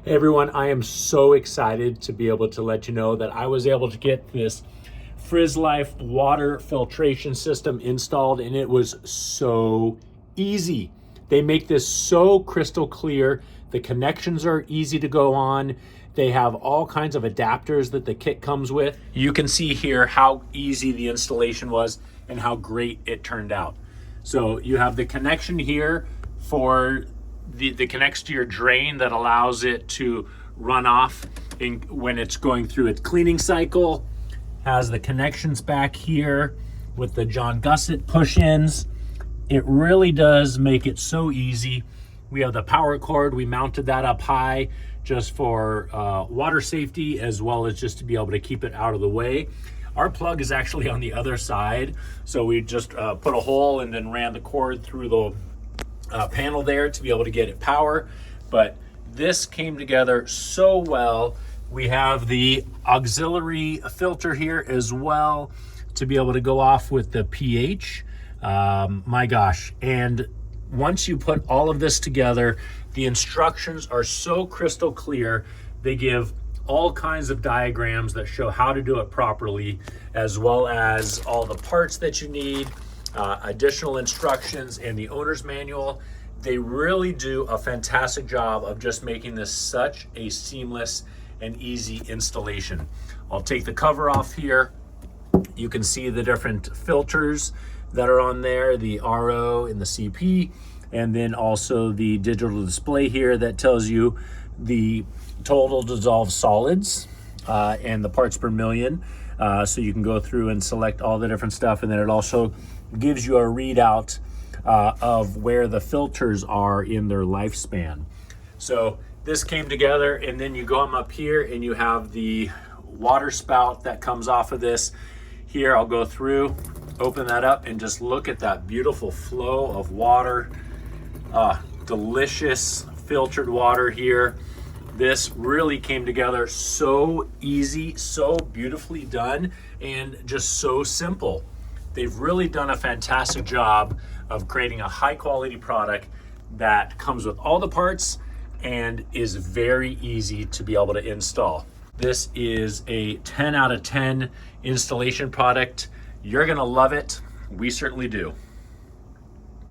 Hey everyone, I am so excited to be able to let you know that I was able to get this Frizzlife water filtration system installed, and it was so easy. They make this so crystal clear. The connections are easy to go on. They have all kinds of adapters that the kit comes with. You can see here how easy the installation was and how great it turned out. So you have the connection here for the connects to your drain that allows it to run off when it's going through its cleaning cycle. Has the connections back here with the John Gusset push-ins. It really does make it so easy. We have the power cord. We mounted that up high just for water safety, as well as just to be able to keep it out of the way. Our plug is actually on the other side, so we just put a hole and then ran the cord through the panel there to be able to get it power. But this came together so well. We have the auxiliary filter here as well to be able to go off with the pH. My gosh. And once you put all of this together, the instructions are so crystal clear. They give all kinds of diagrams that show how to do it properly, as well as all the parts that you need, additional instructions, and the owner's manual. They really do a fantastic job of just making this such a seamless and easy installation. I'll take the cover off here. You can see the different filters that are on there, the RO and the CP, and then also the digital display here that tells you the total dissolved solids and the parts per million. So you can go through and select all the different stuff, and then it also gives you a readout of where the filters are in their lifespan. So this came together, and then you go up here and you have the water spout that comes off of this. Here, I'll go through, open that up, and just look at that beautiful flow of water. Delicious filtered water here. This really came together so easy, so beautifully done, and just so simple. They've really done a fantastic job of creating a high quality product that comes with all the parts and is very easy to be able to install. This is a 10 out of 10 installation product. You're gonna love it. We certainly do.